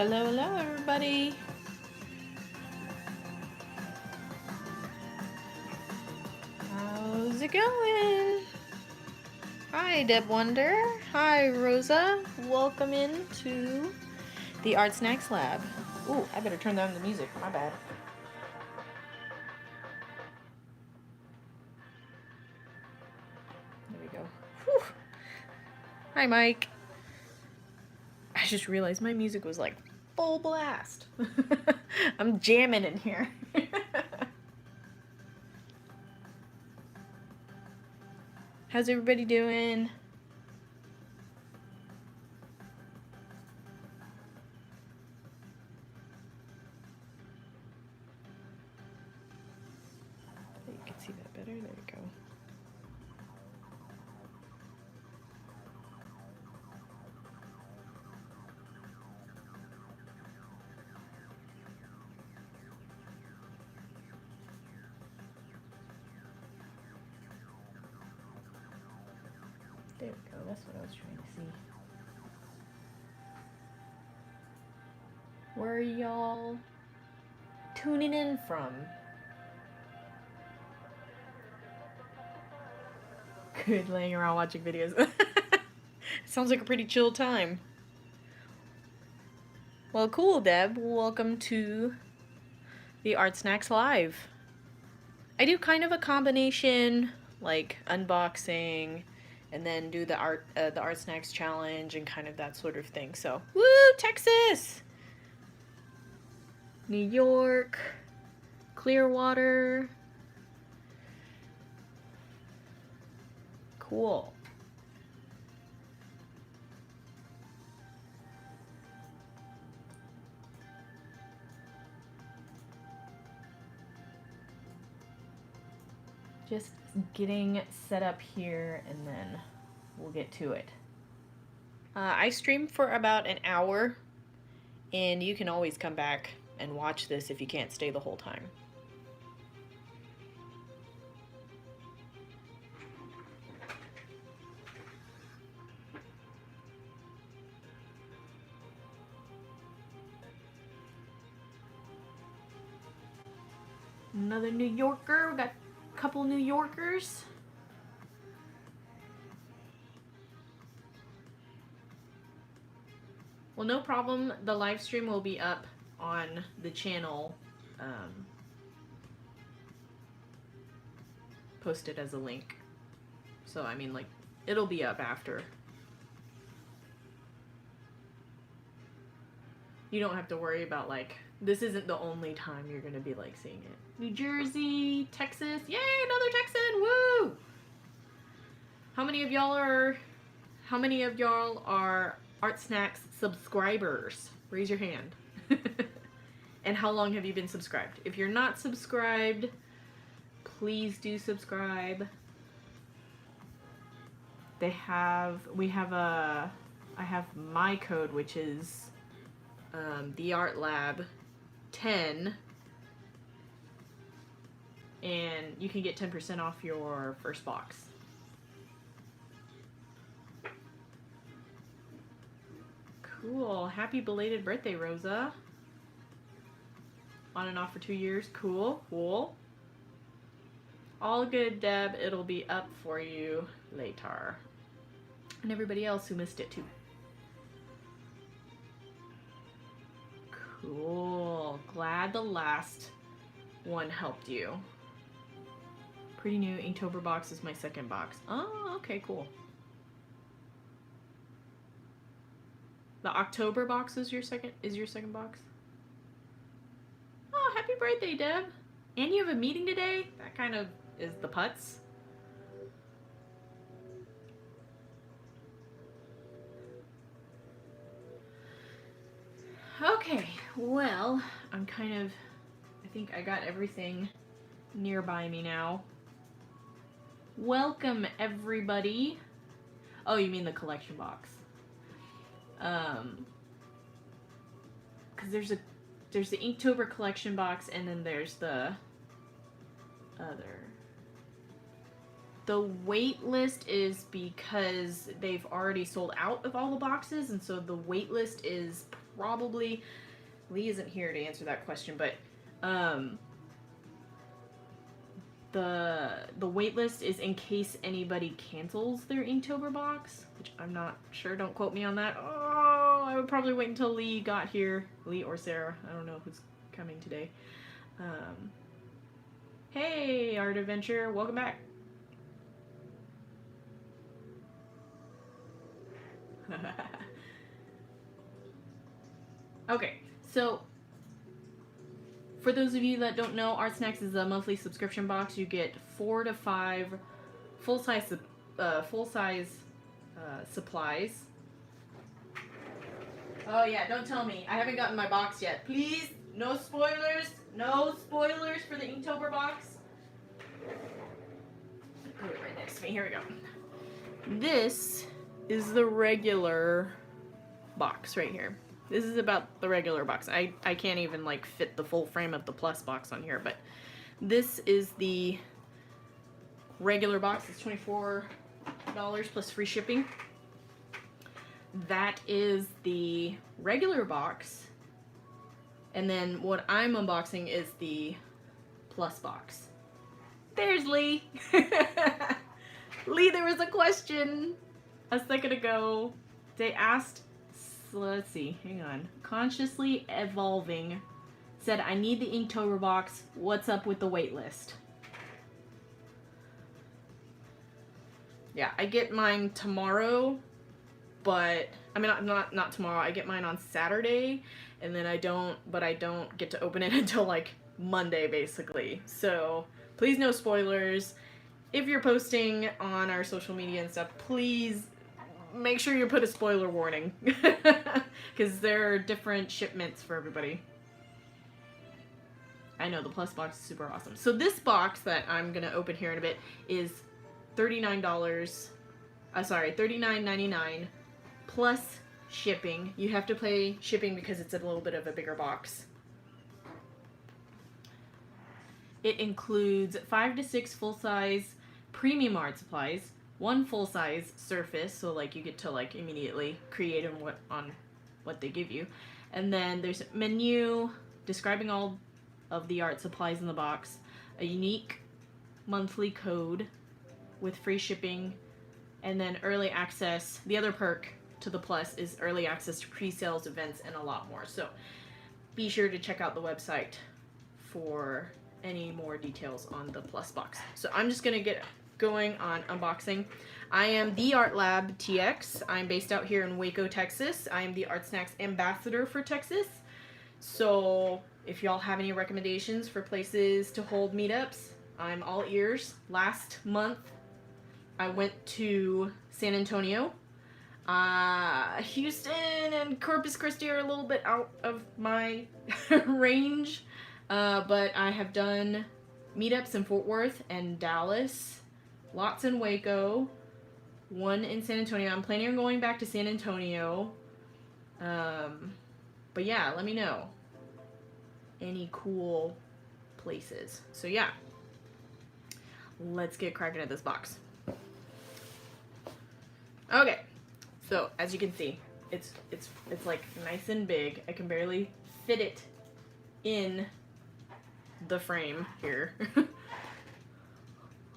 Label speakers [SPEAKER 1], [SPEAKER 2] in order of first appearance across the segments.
[SPEAKER 1] Hello, hello, everybody. How's it going? Hi, Deb Wonder. Hi, Rosa. Welcome into the Artsnacks Lab. Ooh, I better turn down the music. My bad. There we go. Whew. Hi, Mike. I just realized my music was like full blast. I'm jamming in here. How's everybody doing? You can see that better. There we go. There we go. That's what I was trying to see. Where are y'all tuning in from? Good, laying around watching videos. Sounds like a pretty chill time. Well, cool, Deb. Welcome to the Artsnacks Live. I do kind of a combination, like unboxing, and then do the Artsnacks challenge and kind of that sort of thing. So, woo, Texas, New York, Clearwater. Cool. Just getting set up here and then we'll get to it. I stream for about an hour, and you can always come back and watch this if you can't stay the whole time. Another New Yorker. We got a couple New Yorkers. Well, no problem. The live stream will be up on the channel, posted as a link. So, I mean, like, it'll be up after. You don't have to worry about, like, this isn't the only time you're going to be, like, seeing it. New Jersey, Texas. Yay, another Texan. Woo! How many of y'all are Artsnacks subscribers? Raise your hand. And how long have you been subscribed? If you're not subscribed, please do subscribe. I have my code, which is the Art Lab 10, and you can get 10% off your first box. Cool. Happy belated birthday, Rosa. On and off for 2 years. Cool. Cool. All good, Deb. It'll be up for you later. And everybody else who missed it too. Cool. Glad the last one helped you. Pretty new. Inktober box is my second box. Oh, okay, cool. The October box is your second box? Oh, happy birthday, Deb. And you have a meeting today? That kind of is the putz. Okay, well, I think I got everything nearby me now. Welcome, everybody. Oh, you mean the collection box. Because there's the Inktober collection box, and then there's the other. The wait list is because they've already sold out of all the boxes, and so the wait list is probably, Lee isn't here to answer that question, but the wait list is in case anybody cancels their Inktober box, which I'm not sure. Don't quote me on that. Oh, I would probably wait until Lee got here. Lee or Sarah. I don't know who's coming today. Hey, Art Adventure. Welcome back. Okay, so for those of you that don't know, Artsnacks is a monthly subscription box. You get 4 to 5 full-size supplies. Oh yeah, don't tell me. I haven't gotten my box yet. Please, no spoilers. No spoilers for the Inktober box. Put it right next to me. Here we go. This is the regular box right here. This is about the regular box. I can't even like fit the full frame of the plus box on here, but this is the regular box. It's $24 plus free shipping. That is the regular box. And then what I'm unboxing is the plus box. There's Lee. Lee, there was a question a second ago. They asked, let's see, hang on. Consciously Evolving said, I need the Inktober box. What's up with the wait list? Yeah, I get mine tomorrow, but I mean not tomorrow. I get mine on Saturday, and then I don't get to open it until like Monday basically. So please no spoilers. If you're posting on our social media and stuff, please make sure you put a spoiler warning, because there are different shipments for everybody. I know the plus box is super awesome. So this box that I'm gonna open here in a bit is $39.99 plus shipping. You have to pay shipping because it's a little bit of a bigger box. It includes 5 to 6 full-size premium art supplies, 1 full-size surface, so like you get to like immediately create on what they give you, and then there's a menu describing all of the art supplies in the box, a unique monthly code with free shipping, and then early access. The other perk to the plus is early access to pre-sales, events, and a lot more. So be sure to check out the website for any more details on the plus box. So I'm just gonna get going on unboxing. I am the Art Lab TX. I'm based out here in Waco, Texas. I am the Artsnacks ambassador for Texas. So if y'all have any recommendations for places to hold meetups, I'm all ears. Last month I went to San Antonio. Houston and Corpus Christi are a little bit out of my range, but I have done meetups in Fort Worth and Dallas, lots in Waco, one in San Antonio. I'm planning on going back to San Antonio, but yeah, let me know any cool places. So yeah, let's get cracking at this box. Okay, so as you can see, it's like nice and big. I can barely fit it in the frame here.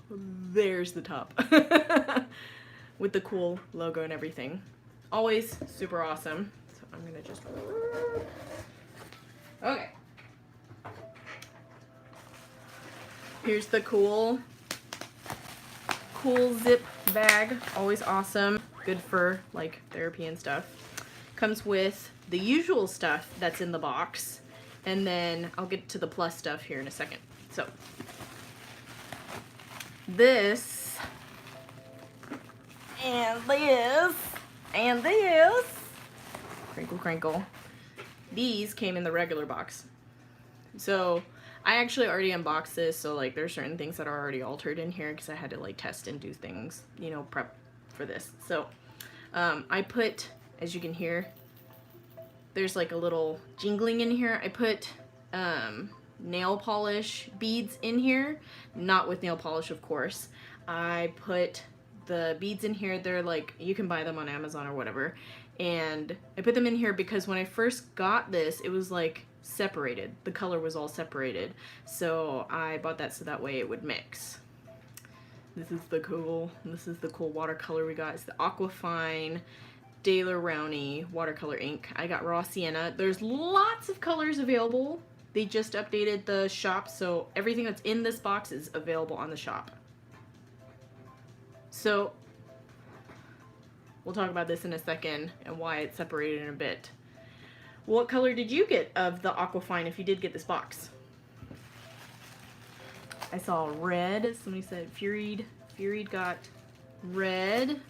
[SPEAKER 1] There's the top with the cool logo and everything. Always super awesome. So I'm gonna just, okay. Here's the cool zip bag. Always awesome. Good for like therapy and stuff. Comes with the usual stuff that's in the box, and then I'll get to the plus stuff here in a second. So this and this and this, crinkle crinkle, these came in the regular box. So I actually already unboxed this, so like there's certain things that are already altered in here because I had to like test and do things, you know, prep for this. So I put, as you can hear, there's like a little jingling in here. I put nail polish beads in here, not with nail polish, of course. I put the beads in here, they're like, you can buy them on Amazon or whatever. And I put them in here because when I first got this, it was like separated. The color was all separated. So I bought that so that way it would mix. This is the cool watercolor we got. It's the Aquafine Daler Rowney watercolor ink. I got raw sienna. There's lots of colors available. They just updated the shop, so everything that's in this box is available on the shop. So we'll talk about this in a second and why it's separated in a bit. What color did you get of the Aquafine if you did get this box? I saw red. Somebody said Furied. Furied got red.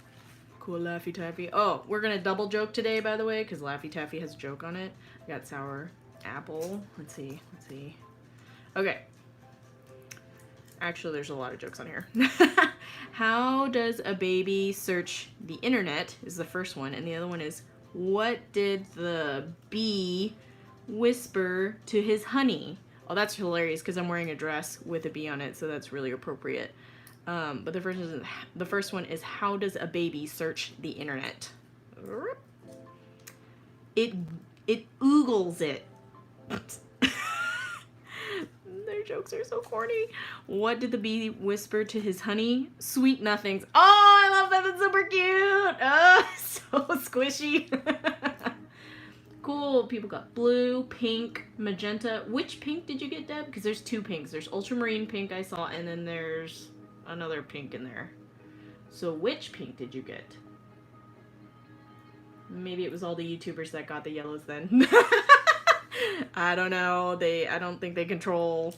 [SPEAKER 1] Cool Laffy Taffy. Oh, we're gonna double joke today, by the way, because Laffy Taffy has a joke on it. I got sour apple. Let's see. Okay. Actually, there's a lot of jokes on here. How does a baby search the internet is the first one, and the other one is, what did the bee whisper to his honey? Oh, that's hilarious because I'm wearing a dress with a bee on it, so that's really appropriate. But the first one is, how does a baby search the internet? It oogles it. Their jokes are so corny. What did the bee whisper to his honey? Sweet nothings. Oh, I love that. That's super cute. Oh, so squishy. Cool. People got blue, pink, magenta. Which pink did you get, Deb? Because there's two pinks. There's ultramarine pink I saw, and then there's another pink in there. So which pink did you get? Maybe it was all the YouTubers that got the yellows then. I don't know. I don't think they control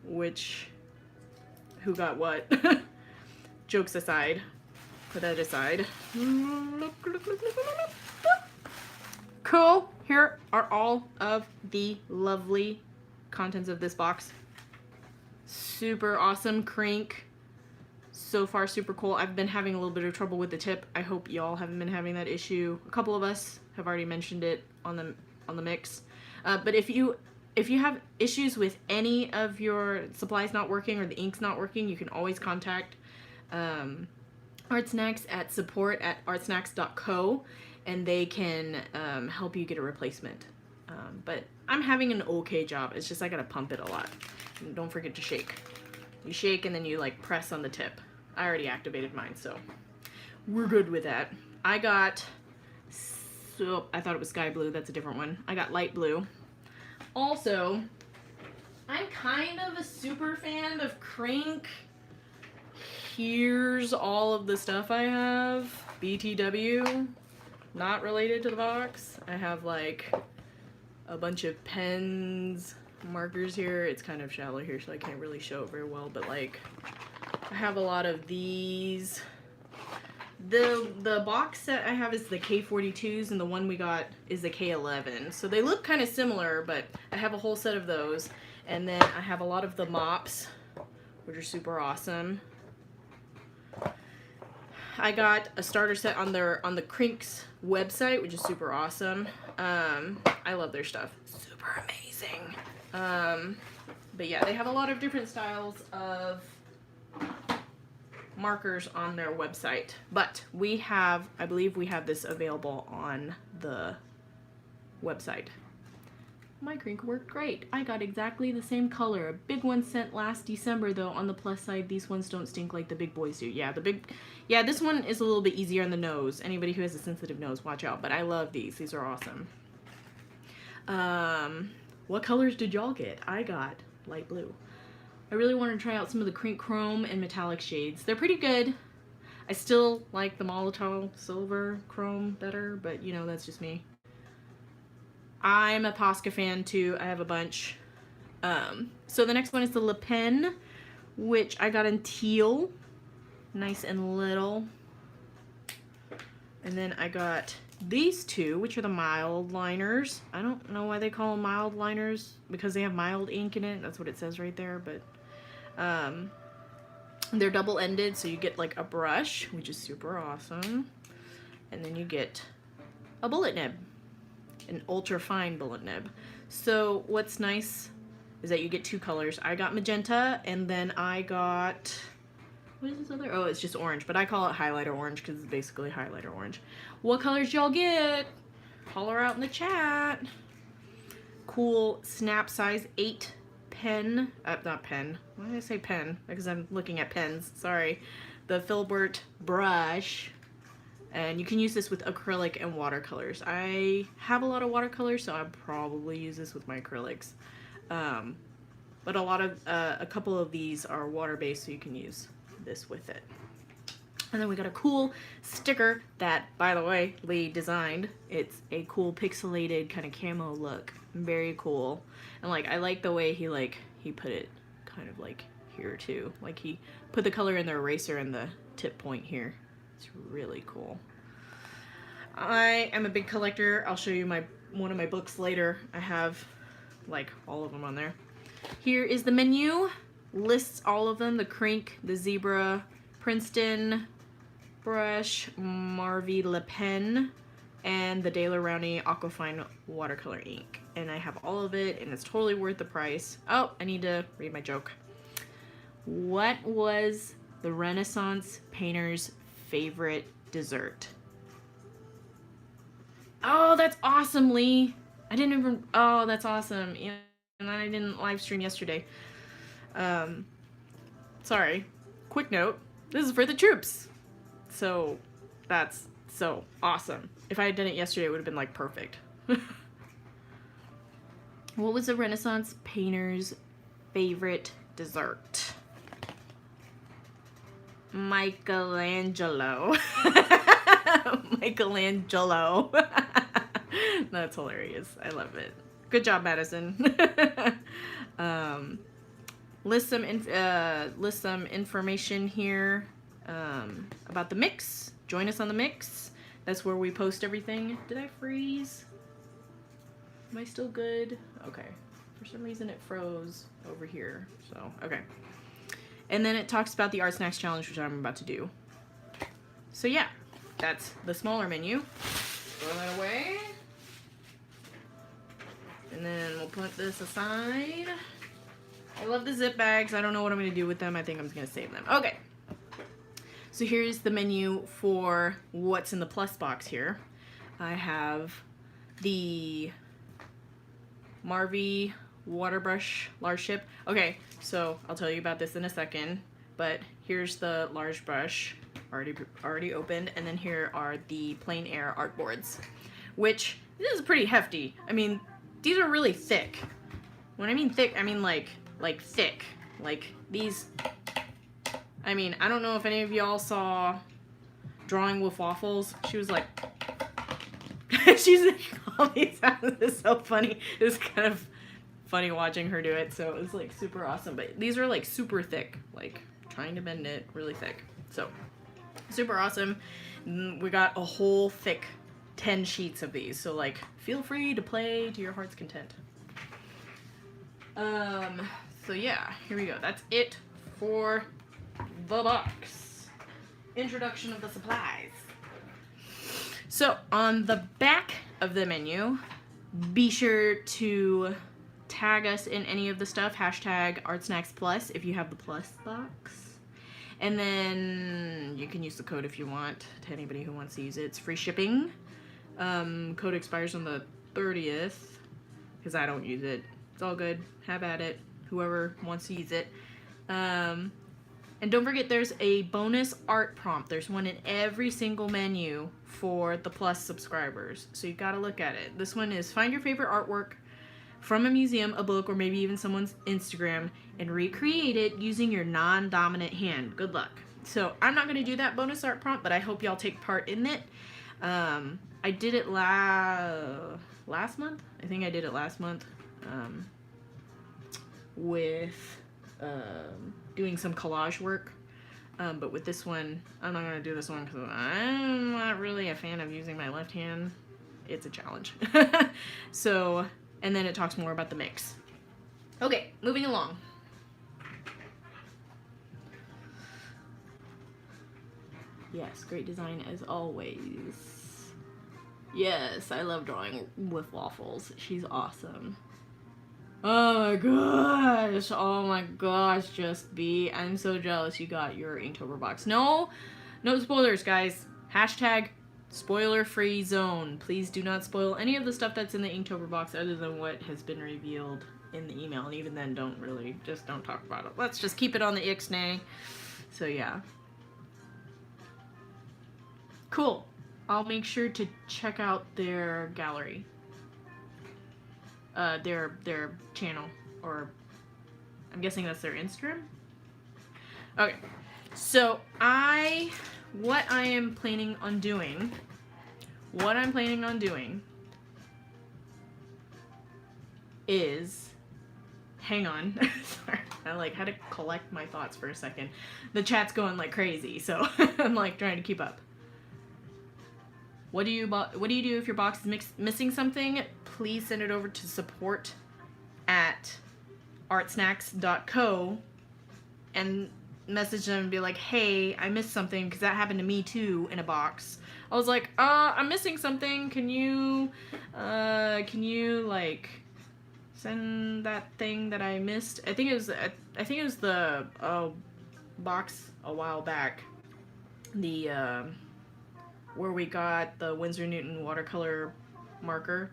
[SPEAKER 1] who got what. Jokes aside. Put that aside. Cool. Here are all of the lovely contents of this box. Super awesome crink. So far, super cool. I've been having a little bit of trouble with the tip. I hope y'all haven't been having that issue. A couple of us have already mentioned it on the mix. But if you have issues with any of your supplies not working or the ink's not working, you can always contact Artsnacks at support@artsnacks.co, and they can help you get a replacement. But I'm having an okay job. It's just I gotta pump it a lot. And don't forget to shake. You shake and then you like press on the tip. I already activated mine, so we're good with that. I got, so I thought it was sky blue. That's a different one. I got light blue. Also, I'm kind of a super fan of Crank. Here's all of the stuff I have. BTW, not related to the box. I have like a bunch of pens, markers here. It's kind of shallow here, so I can't really show it very well, but like I have a lot of these. The box set I have is the K42s, and the one we got is the K11. So they look kind of similar, but I have a whole set of those. And then I have a lot of the mops, which are super awesome. I got a starter set on the Crink's website, which is super awesome. I love their stuff. Super amazing. But yeah, they have a lot of different styles of markers on their website. But we have, I believe we have this available on the website. My Crink worked great. I got exactly the same color. A big one sent last December, though. On the plus side, these ones don't stink like the big boys do. Yeah, this one is a little bit easier on the nose. Anybody who has a sensitive nose, watch out. But I love these. These are awesome. What colors did y'all get? I got light blue. I really want to try out some of the Crink Chrome and metallic shades. They're pretty good. I still like the Molotov Silver Chrome better, but you know, that's just me. I'm a Posca fan too. I have a bunch. So the next one is the Tulip Pen, which I got in teal. Nice and little. And then I got these two, which are the mild liners. I don't know why they call them mild liners, because they have mild ink in it. That's what it says right there, but they're double-ended, so you get like a brush, which is super awesome. And then you get a bullet nib. An ultra fine bullet nib. So what's nice is that you get two colors. I got magenta, and then I got What is this other? Oh, it's just orange, but I call it highlighter orange because it's basically highlighter orange. What colors y'all get? Holler out in the chat. Cool snap size 8 pen. Not pen. Why did I say pen? Because I'm looking at pens. Sorry. The Filbert brush. And you can use this with acrylic and watercolors. I have a lot of watercolors, so I'd probably use this with my acrylics. But a couple of these are water-based, so you can use this with it. And then we got a cool sticker that, by the way, Lee designed. It's a cool pixelated kind of camo look. Very cool. And like, I like the way he put it kind of like here too. Like he put the color in the eraser and the tip point here. It's really cool. I am a big collector. I'll show you one of my books later. I have like all of them on there. Here is the menu. Lists all of them. The Crink, the Zebra, Princeton brush, Marvy Le Pen, and the Daler Rowney Aquafine watercolor ink. And I have all of it, and it's totally worth the price. Oh, I need to read my joke. What was the Renaissance painter's favorite dessert? Oh, that's awesome, Lee. I didn't even... Oh, that's awesome. Yeah, and I didn't live stream yesterday. Sorry. Quick note. This is for the troops. So, that's so awesome. If I had done it yesterday, it would have been, like, perfect. What was the Renaissance painter's favorite dessert? Michelangelo. Michelangelo. That's hilarious. I love it. Good job, Madison. List some information here about the mix. Join us on the mix. That's where we post everything. Did I freeze? Am I still good? Okay. For some reason it froze over here. So, okay. And then it talks about the Artsnacks Challenge, which I'm about to do. So yeah, that's the smaller menu. Throw that away. And then we'll put this aside. I love the zip bags. I don't know what I'm going to do with them. I think I'm just going to save them. Okay. So here's the menu for what's in the plus box here. I have the Marvy water brush large ship. Okay, so I'll tell you about this in a second, but here's the large brush already opened, and then here are the plein air art boards, which this is pretty hefty. I mean, these are really thick. When I mean thick, I mean like thick. Like these, I mean, I don't know if any of y'all saw Drawing with Waffles. She was like, she's like, all these sounds is so funny. It's kind of funny watching her do it, so it was like super awesome. But these are like super thick, like trying to bend it really thick. So super awesome. We got a whole thick 10 sheets of these, so like feel free to play to your heart's content. So yeah, here we go. That's it for the box. Introduction of the supplies. So on the back of the menu, be sure to tag us in any of the stuff, hashtag Artsnacks Plus if you have the Plus box. And then you can use the code if you want, to anybody who wants to use it. It's free shipping. Code expires on the 30th, because I don't use it. It's all good. Have at it. Whoever wants to use it. And don't forget, there's a bonus art prompt. There's one in every single menu for the Plus subscribers. So you gotta look at it. This one is find your favorite artwork from a museum, a book, or maybe even someone's Instagram and recreate it using your non-dominant hand. Good luck. So I'm not gonna do that bonus art prompt, but I hope y'all take part in it. I did it last month. I think I did it last month with doing some collage work. But with this one, I'm not going to do this one because I'm not really a fan of using my left hand. It's a challenge. So, and then it talks more about the mix. Okay, moving along. Yes, great design as always. Yes, I love Drawing with Waffles. She's awesome. Oh my gosh. Oh my gosh, Just B. I'm so jealous you got your Inktober box. No spoilers, guys. Hashtag spoiler-free zone. Please do not spoil any of the stuff that's in the Inktober box other than what has been revealed in the email. And even then, don't talk about it. Let's just keep it on the Ixnay. So yeah. Cool. I'll make sure to check out their gallery. Their channel, or I'm guessing that's their Instagram. Okay, so what I'm planning on doing is, hang on, sorry, I like had to collect my thoughts for a second. The chat's going like crazy, so I'm like trying to keep up. What do you do if your box is missing something? Please send it over to support@artsnacks.co and message them and be like, hey, I missed something, because that happened to me too in a box. I was like, I'm missing something. Can you like send that thing that I missed? I think it was the box a while back. The where we got the Winsor Newton watercolor marker.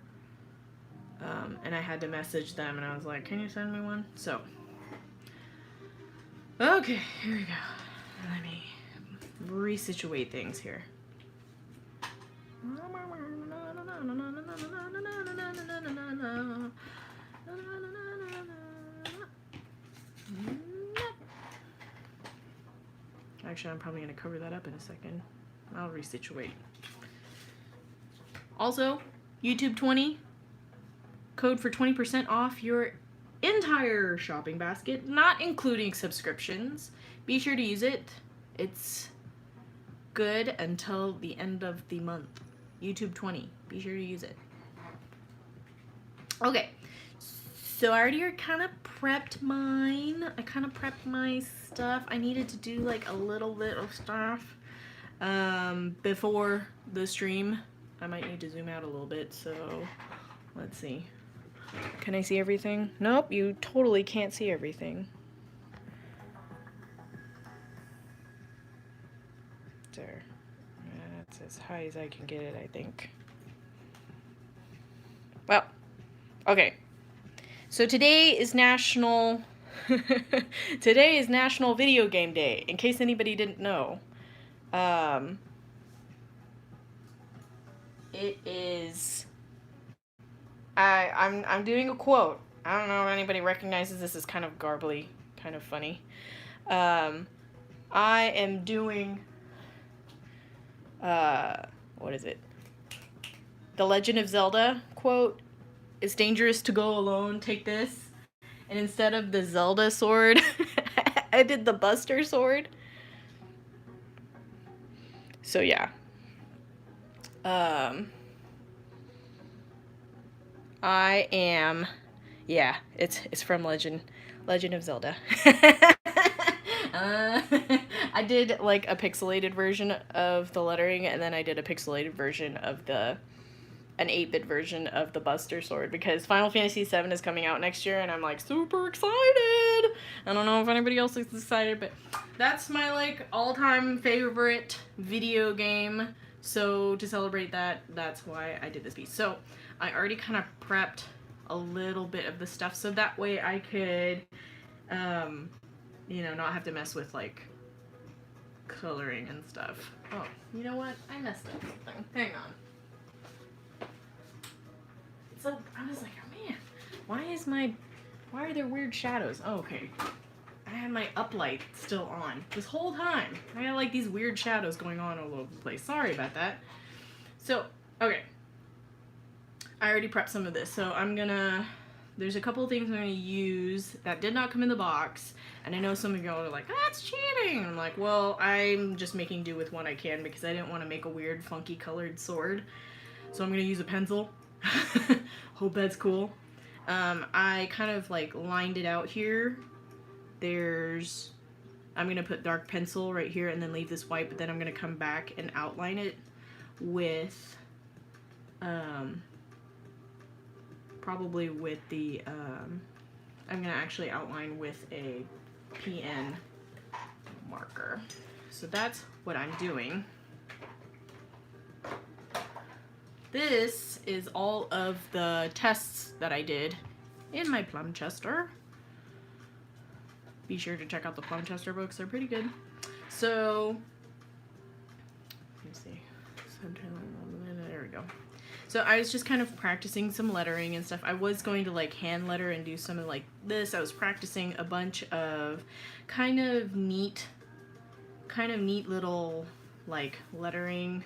[SPEAKER 1] And I had to message them and I was like, can you send me one? So, okay, here we go. Let me resituate things here. Actually, I'm probably going to cover that up in a second. I'll resituate. Also, YouTube 20, code for 20% off your entire shopping basket, not including subscriptions. Be sure to use it. It's good until the end of the month. YouTube 20. Be sure to use it. Okay. So I already kind of prepped mine. I kind of prepped my stuff. I needed to do like a little bit of stuff before the stream. I might need to zoom out a little bit, so let's see. Can I see everything? Nope, you totally can't see everything. There. That's as high as I can get it, I think. Well, okay. So today is National Video Game Day, in case anybody didn't know. It is I'm doing a quote. I don't know if anybody recognizes this. Is kind of garbly, kind of funny. I am doing what is it? The Legend of Zelda quote. It's dangerous to go alone. Take this. And instead of the Zelda sword, I did the Buster sword. So yeah. I am, yeah, it's from Legend of Zelda. I did like a pixelated version of the lettering, and then I did a pixelated version of an 8-bit version of the Buster sword, because Final Fantasy VII is coming out next year, and I'm like super excited. I don't know if anybody else is excited, but that's my like all-time favorite video game. So to celebrate that, that's why I did this piece. So I already kind of prepped a little bit of the stuff, so that way I could, you know, not have to mess with like coloring and stuff. Oh, you know what? I messed up something. Hang on. So I was like, oh man, why are there weird shadows? Oh, okay. I had my uplight still on this whole time. I had like these weird shadows going on all over the place. Sorry about that. So, okay. I already prepped some of this. So there's a couple of things I'm going to use that did not come in the box. And I know some of y'all are like, that's cheating. I'm like, well, I'm just making do with what I can, because I didn't want to make a weird, funky colored sword. So I'm going to use a pencil. Hope that's cool. I kind of like lined it out here. I'm going to put dark pencil right here and then leave this white, but then I'm going to come back and outline it with, probably with the I'm gonna actually outline with a PN marker. So that's what I'm doing. This is all of the tests that I did in my Plum Chester. Be sure to check out the Plum Chester books, they're pretty good. So, let me see. There we go. So I was just kind of practicing some lettering and stuff. I was going to like hand letter and do something like this. I was practicing a bunch of kind of neat little like lettering,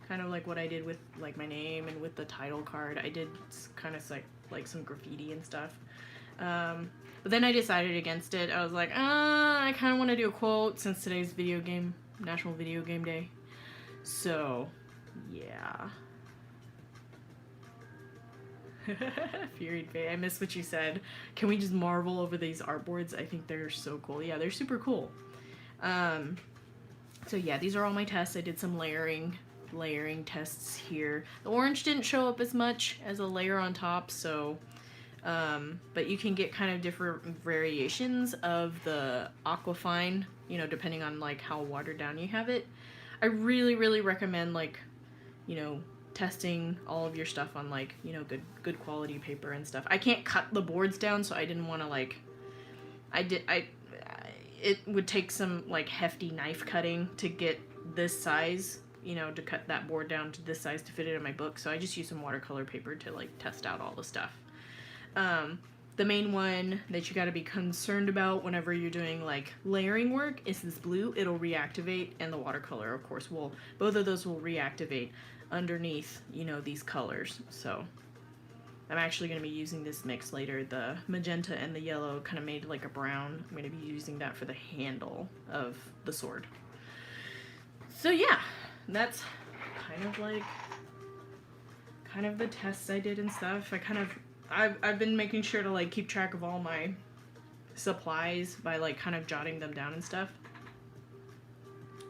[SPEAKER 1] kind of like what I did with like my name and with the title card. I did kind of like some graffiti and stuff. But then I decided against it. I was like, I kind of want to do a quote since today's National Video Game Day. So, yeah. Furied Faye, I missed what you said. Can we just marvel over these artboards? I think they're so cool. Yeah, they're super cool. So yeah, these are all my tests. I did some layering tests here. The orange didn't show up as much as a layer on top, so but you can get kind of different variations of the Aquafine, you know, depending on like how watered down you have it. I really recommend like, you know, testing all of your stuff on like, you know, good quality paper and stuff. I can't cut the boards down, so I didn't want to like, it would take some like hefty knife cutting to get this size, you know, to cut that board down to this size to fit it in my book. So I just used some watercolor paper to like test out all the stuff. The main one that you got to be concerned about whenever you're doing like layering work is this blue. It'll reactivate, and the watercolor, of course, both of those will reactivate underneath, you know, these colors. So I'm actually going to be using this mix later. The magenta and the yellow kind of made like a brown. I'm going to be using that for the handle of the sword. So yeah, that's kind of the tests I did and stuff. I've been making sure to like keep track of all my supplies by like kind of jotting them down and stuff.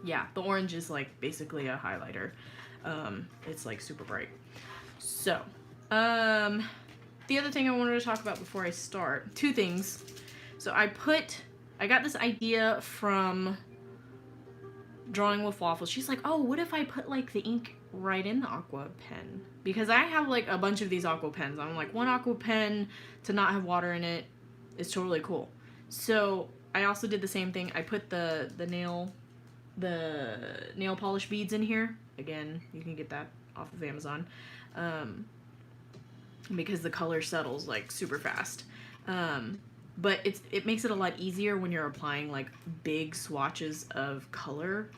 [SPEAKER 1] Yeah, the orange is like basically a highlighter. It's like super bright. So, the other thing I wanted to talk about before I start, two things. So I got this idea from Drawing with Waffles. She's like, oh, what if I put like the ink right in the aqua pen? Because I have like a bunch of these aqua pens. I'm like, one aqua pen to not have water in it is totally cool. So I also did the same thing. I put the nail polish beads in here. Again, you can get that off of Amazon. Because the color settles like super fast. But it makes it a lot easier when you're applying like big swatches of color,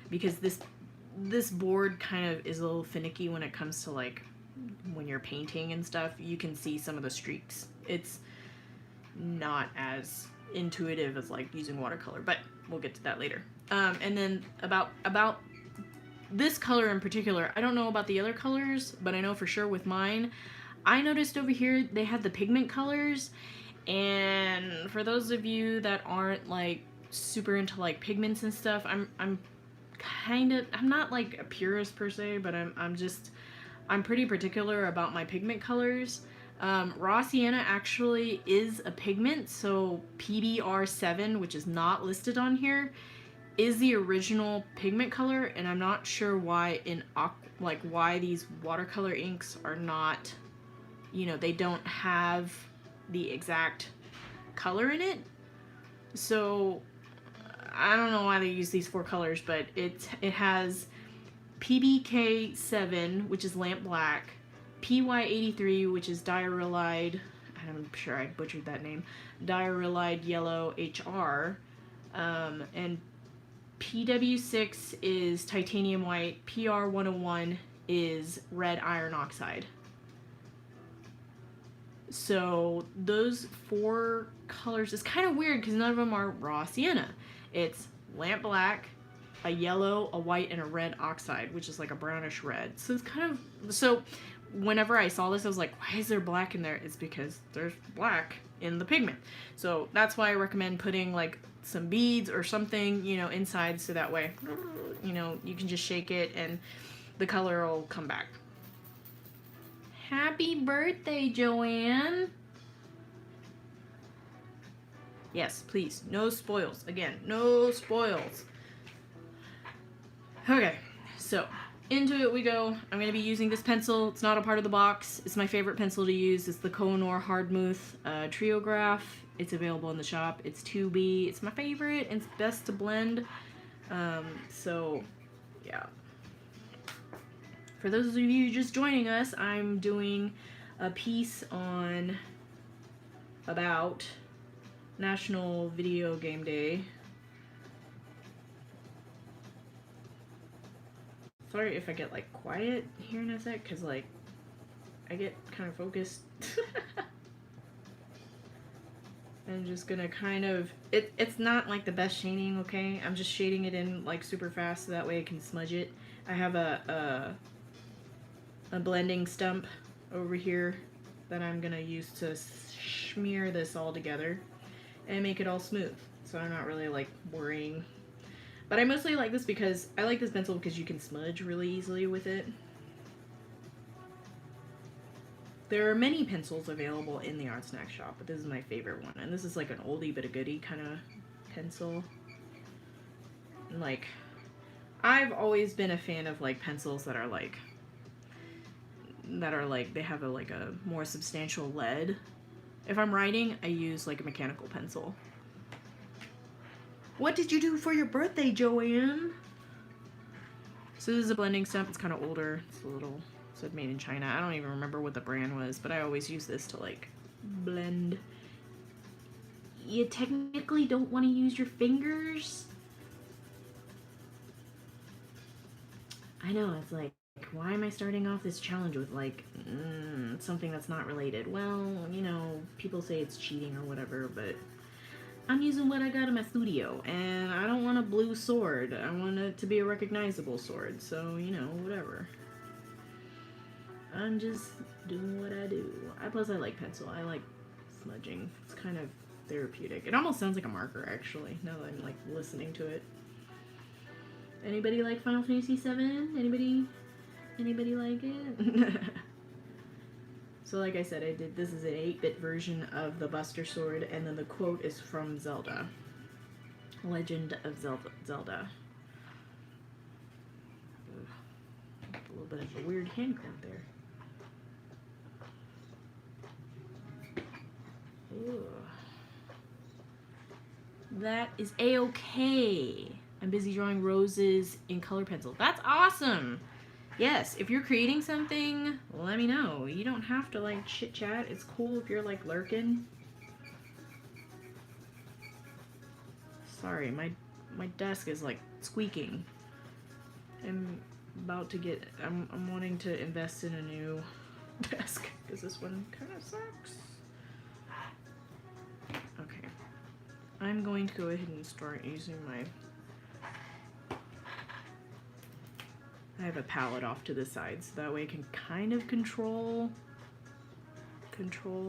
[SPEAKER 1] because this board kind of is a little finicky when it comes to like when you're painting and stuff. You can see some of the streaks. It's not as intuitive as like using watercolor, but we'll get to that later. And then about this color in particular, I don't know about the other colors, but I know for sure with mine, I noticed over here they had the Pigment Colors. And for those of you that aren't like super into like pigments and stuff, I'm not like a purist per se, but I'm pretty particular about my pigment colors. Raw sienna actually is a pigment, so PBR7, which is not listed on here, is the original pigment color, and I'm not sure why why these watercolor inks are not, you know, they don't have the exact color in it. So I don't know why they use these four colors, but it has PBK7, which is lamp black, PY83, which is diarylide, I'm sure I butchered that name, diarylide yellow HR, and PW6 is titanium white, PR101 is red iron oxide. So those four colors is kind of weird because none of them are raw sienna. It's lamp black, a yellow, a white, and a red oxide, which is like a brownish red. So it's kind of, so whenever I saw this, I was like, why is there black in there? It's because there's black in the pigment. So that's why I recommend putting like some beads or something, you know, inside, so that way, you know, you can just shake it and the color will come back. Happy birthday, Joanne. Yes, please. No spoils. Again, no spoils. Okay, so into it we go. I'm going to be using this pencil. It's not a part of the box. It's my favorite pencil to use. It's the Koh-i-Noor Hardmouth Triograph. It's available in the shop. It's 2B. It's my favorite. It's best to blend. So, yeah. For those of you just joining us, I'm doing a piece on about National Video Game Day. Sorry if I get like quiet here in a sec, because like I get kind of focused. I'm just gonna kind of, it's not like the best shading, okay? I'm just shading it in like super fast so that way I can smudge it. I have a blending stump over here that I'm gonna use to smear this all together and make it all smooth. So I'm not really like worrying. But I mostly like this because I like this pencil because you can smudge really easily with it. There are many pencils available in the Artsnacks shop, but this is my favorite one. And this is like an oldie but a goodie kind of pencil. And like, I've always been a fan of like pencils that are like, they have a like a more substantial lead. If I'm writing, I use like a mechanical pencil. What did you do for your birthday, Joanne? So this is a blending stump. It's kind of older. It's a little, said made in China. I don't even remember what the brand was, but I always use this to like blend. You technically don't want to use your fingers. I know, it's like, why am I starting off this challenge with like something that's not related? Well, you know, people say it's cheating or whatever, but I'm using what I got in my studio, and I don't want a blue sword. I want it to be a recognizable sword, so, you know, whatever. I'm just doing what I do. Plus, I like pencil. I like smudging. It's kind of therapeutic. It almost sounds like a marker, actually, now that I'm, like, listening to it. Anybody like Final Fantasy VII? Anybody like it? So like I said, this is an 8-bit version of the Buster Sword, and then the quote is from Zelda. Legend of Zelda. A little bit of a weird hand cramp there. Ooh. That is a-okay. I'm busy drawing roses in color pencil. That's awesome! Yes, if you're creating something, let me know. You don't have to like chit chat. It's cool if you're like lurking. Sorry, my desk is like squeaking. I'm wanting to invest in a new desk because this one kind of sucks. Okay. I'm going to go ahead and start using I have a palette off to the side, so that way I can kind of control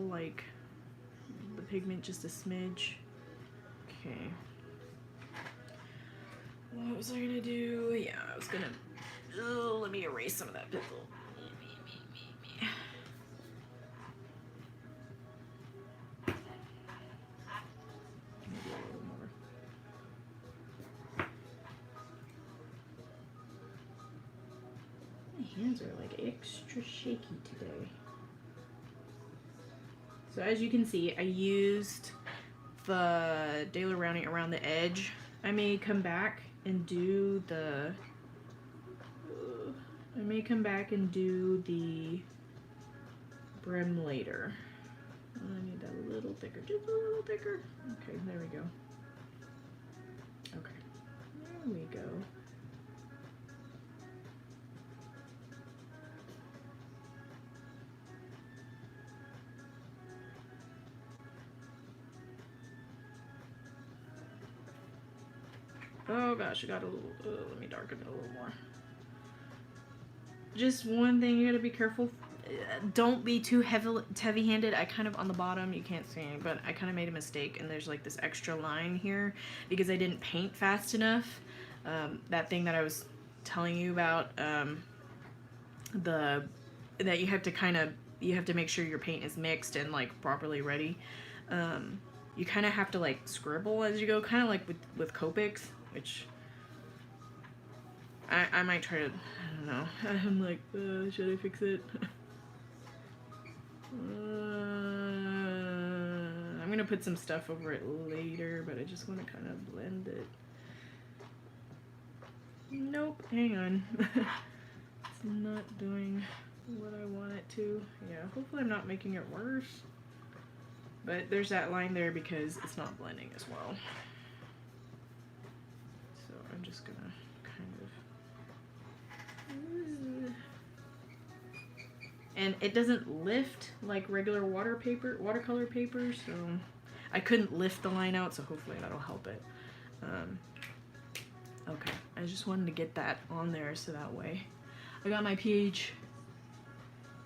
[SPEAKER 1] like the pigment just a smidge. Okay. What was I gonna do? Yeah, I was gonna, let me erase some of that pencil. Hands are like extra shaky today. So as you can see, I used the Daler rounding around the edge. I may come back and do the brim later. I need that a little thicker, just a little thicker. Okay, there we go. Okay, there we go. Oh gosh, I got a little, let me darken it a little more. Just one thing you gotta be careful. Don't be too heavy-handed. I kind of, on the bottom, you can't see, but I kind of made a mistake, and there's like this extra line here because I didn't paint fast enough. That thing that I was telling you about, that you have to make sure your paint is mixed and like properly ready. you kind of have to like scribble as you go, kind of like with Copics, which I might try to, I don't know. I'm like, should I fix it? I'm gonna put some stuff over it later, but I just want to kind of blend it. Nope, hang on. It's not doing what I want it to. Yeah, hopefully I'm not making it worse. But there's that line there because it's not blending as well. So I'm just gonna kind of... And it doesn't lift like regular watercolor paper, so I couldn't lift the line out, so hopefully that'll help it. Okay, I just wanted to get that on there so that way. I got my PH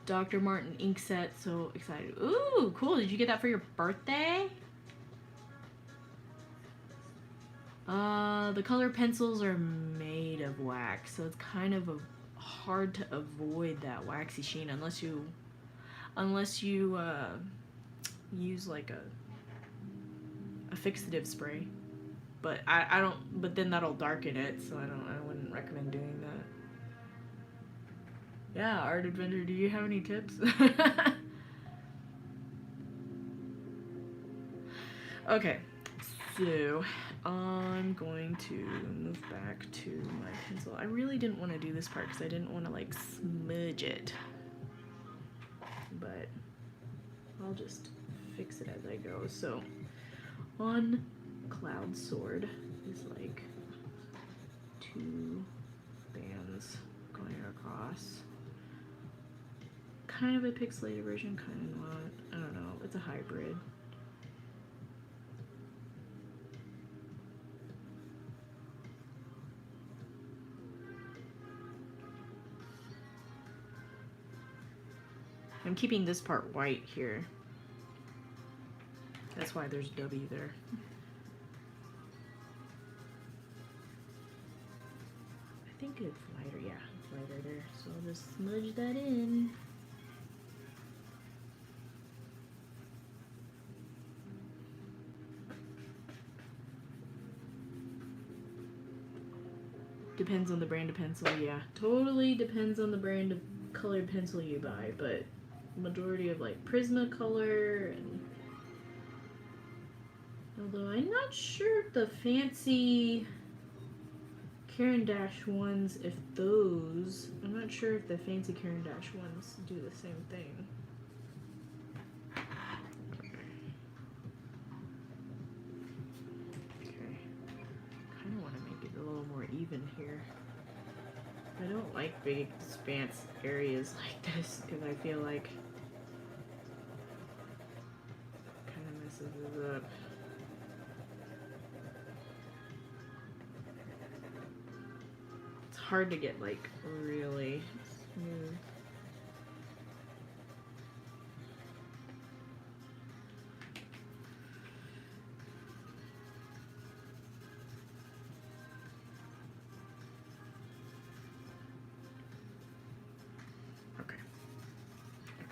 [SPEAKER 1] Dr. Martin ink set, so excited. Ooh, cool. Did you get that for your birthday? The color pencils are made of wax, so it's kind of hard to avoid that waxy sheen unless you use like a fixative spray. But I don't, but then that'll darken it, so I wouldn't recommend doing that. Yeah, Art Adventure, do you have any tips? Okay, so I'm going to move back to my pencil. I really didn't want to do this part because I didn't want to like smudge it, but I'll just fix it as I go. So on Cloud Sword is like 2 bands going across. Kind of a pixelated version, kind of not. I don't know. It's a hybrid. I'm keeping this part white here. That's why there's W there. I think it's lighter, yeah, it's lighter there. So I'll just smudge that in. Depends on the brand of pencil, yeah. Totally depends on the brand of colored pencil you buy, but majority of like Prismacolor and... Although I'm not sure if the fancy Caran d'Ache ones, if those... I'm not sure if the fancy Caran d'Ache ones do the same thing. Even here. I don't like big expanse areas like this because I feel like it kind of messes it up. It's hard to get like really smooth.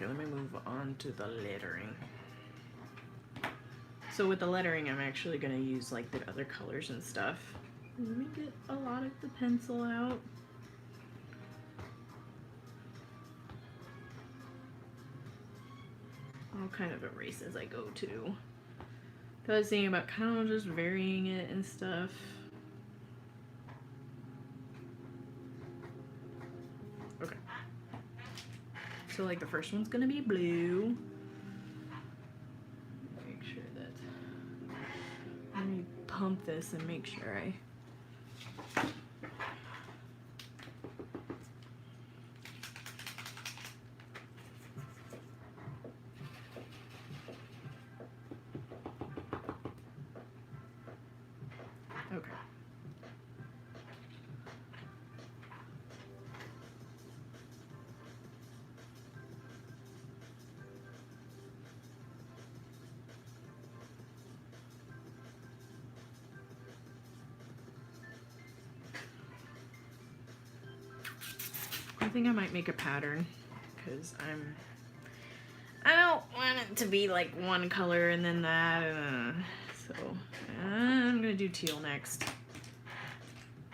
[SPEAKER 1] Okay, let me move on to the lettering. So with the lettering, I'm actually going to use like the other colors and stuff. Let me get a lot of the pencil out. I'll kind of erase as I go too. I was thinking about kind of just varying it and stuff. Okay. So like the first one's gonna be blue. Make sure that, let me pump this and make sure I okay. I think I might make a pattern because I don't want it to be like one color and then that. So I'm gonna do teal next.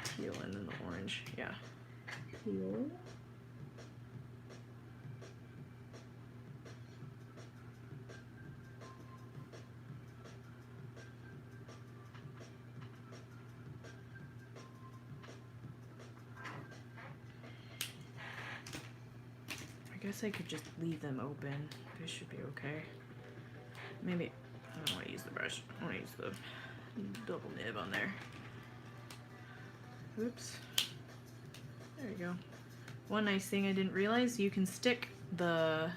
[SPEAKER 1] Teal and then the orange. Yeah. Teal. I guess I could just leave them open. They should be okay. Maybe I don't want to use the brush. I want to use the double nib on there. Oops. There you go. One nice thing I didn't realize, you can stick the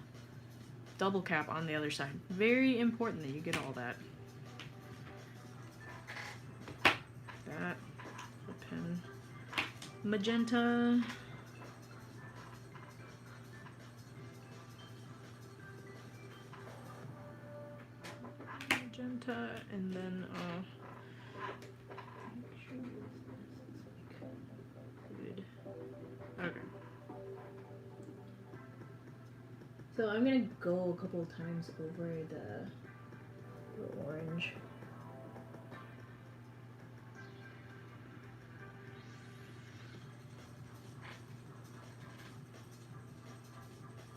[SPEAKER 1] double cap on the other side. Very important that you get all that. That, the pen, magenta. Magenta, and then make sure good. Okay. So I'm gonna go a couple of times over the orange.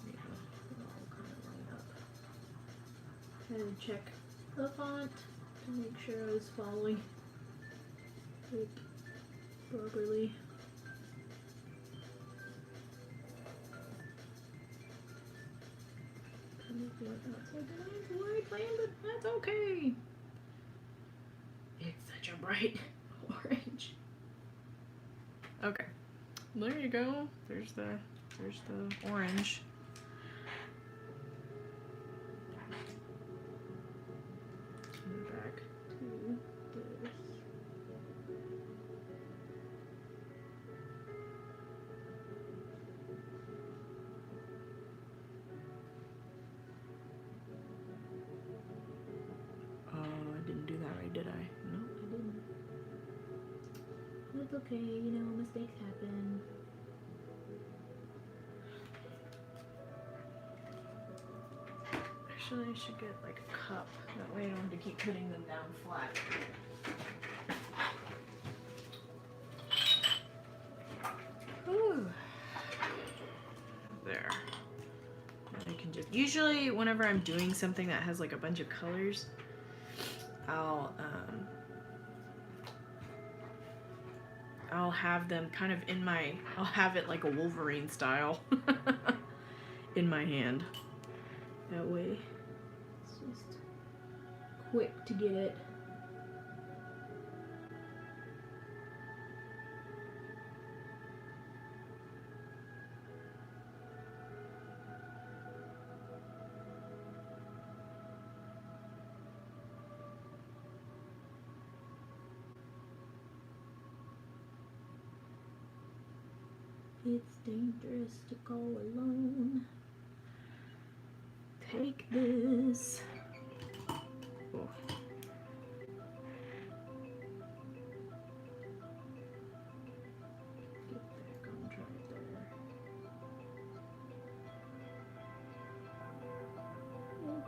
[SPEAKER 1] Yeah, it'll all kind of line up. And check the font to make sure I was following it properly. Outside the lines the way I planned, but that's okay. It's such a bright orange. Okay, there you go. There's the orange. Back to this. I didn't do that right, did I? No, I didn't. It's okay, you know, mistakes happen. Actually, I should get like a cup. That way I don't have to keep putting them down flat. Whew. There. I can just, usually whenever I'm doing something that has like a bunch of colors, I'll have them kind of in my, I'll have it like a Wolverine style in my hand. That way it's just quick to get it. It's dangerous to go alone. Take this. Oh. Get back on track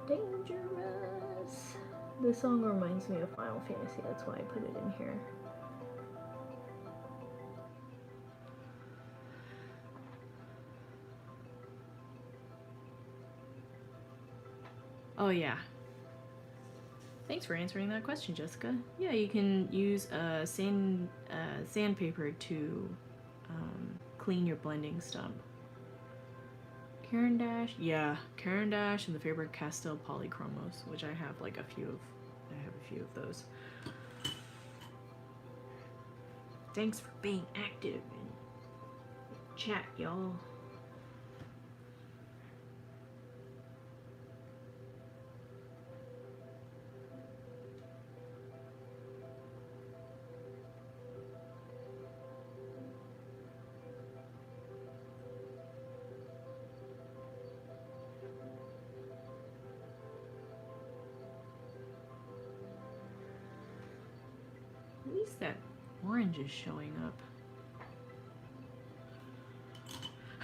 [SPEAKER 1] there. Dangerous. This song reminds me of Final Fantasy, that's why I put it in here. Oh yeah. Thanks for answering that question, Jessica. Yeah, you can use sandpaper to clean your blending stump. Caran d'Ache, yeah, Caran d'Ache and the Faber-Castell Polychromos, which I have like a few of. I have a few of those. Thanks for being active in chat, y'all. At least that orange is showing up.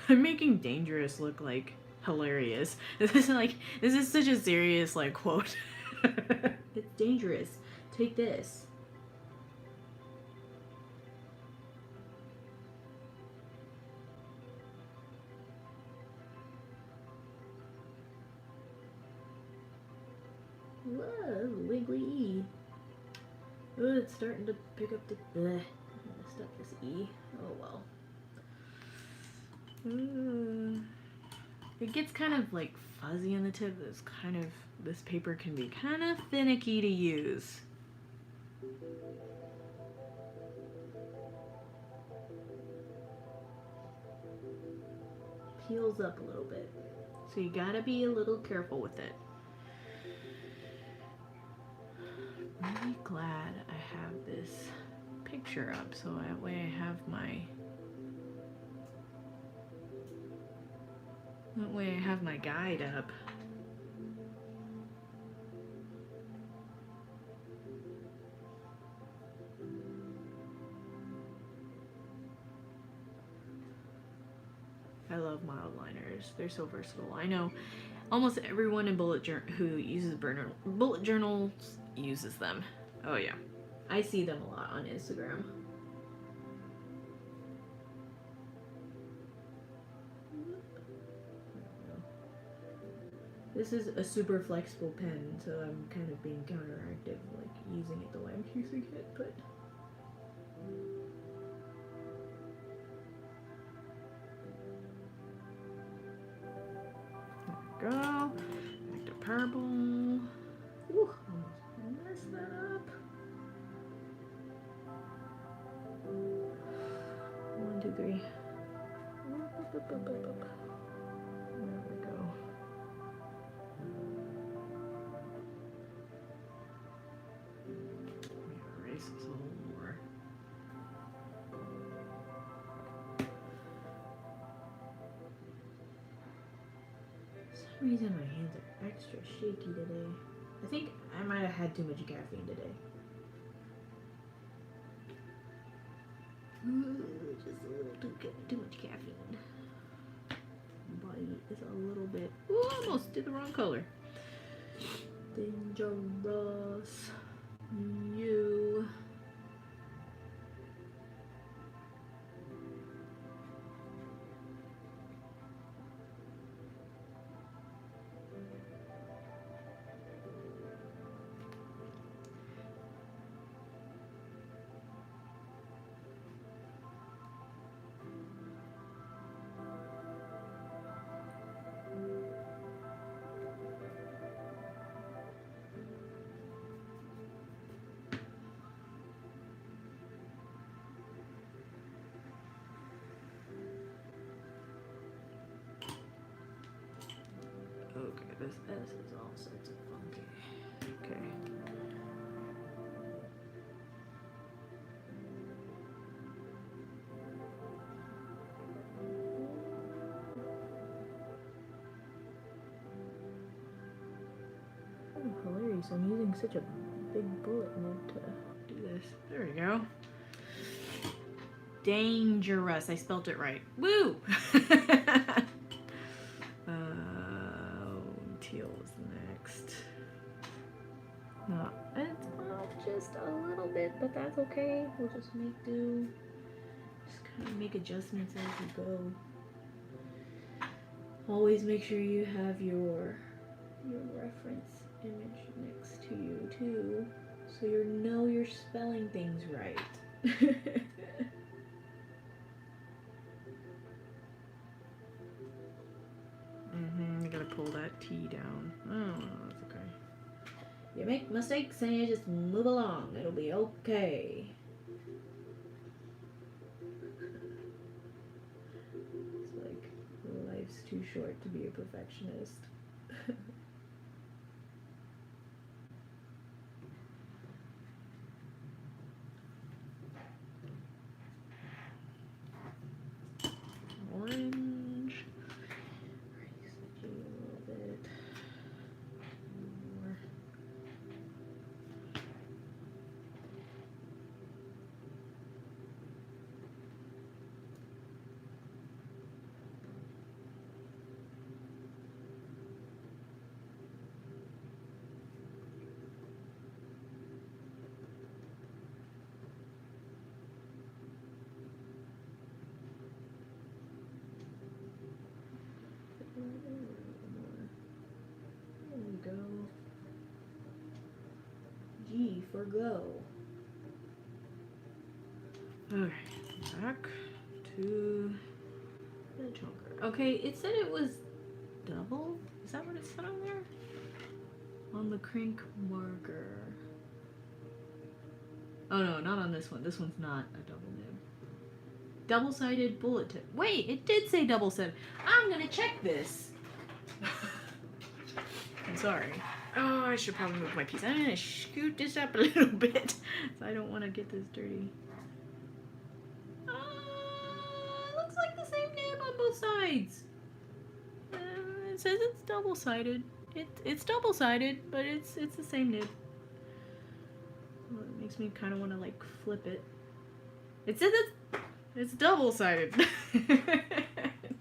[SPEAKER 1] I'm making Dangerous look like hilarious. This is such a serious like quote. It's dangerous. Take this. Whoa, wiggly E. Oh, it's starting to pick up the bleh. I messed up this E. Oh well. It gets kind of like fuzzy on the tip. This paper can be kind of finicky to use. Peels up a little bit. So you gotta be a little careful with it. Really glad I have this picture up so that way I have my guide up. I love mild liners. They're so versatile. I know almost everyone in who uses bullet journals uses them. Oh yeah. I see them a lot on Instagram. This is a super flexible pen, so I'm kind of being counteractive, like using it the way I'm using it, but... There we go. Back to purple. Ooh, almost messed that up. 1, 2, 3. There we go. Erase this a little more. For some reason my hands are extra shaky today. I think I might have had too much caffeine today. Just a little too much caffeine. My body is a little bit... Ooh, almost did the wrong color. Dangerous. You. Okay, this S is all sorts of funky. Okay. Oh, hilarious. I'm using such a big bullet nib to do this. There we go. Dangerous. I spelt it right. Woo! Teal is next. No, it's off just a little bit, but that's okay. We'll just make do. Just kind of make adjustments as you go. Always make sure you have your reference image next to you too, so you know you're spelling things right. You gotta pull that T down. Oh, that's okay. You make mistakes and you just move along. It'll be okay. It's like life's too short to be a perfectionist. Orange. go. Alright, back to the chunker. Okay, it said it was double. Is that what it said on there? On the crink marker. Oh no, not on this one. This one's not a double nib. Double-sided bullet tip. Wait, it did say double-sided. I'm gonna check this. I'm sorry. Oh, I should probably move my piece. I'm gonna scoot this up a little bit so I don't want to get this dirty. It looks like the same nib on both sides. It says it's double-sided. It's double-sided, but it's the same nib. Well, it makes me kind of want to like flip it. It says it's double-sided.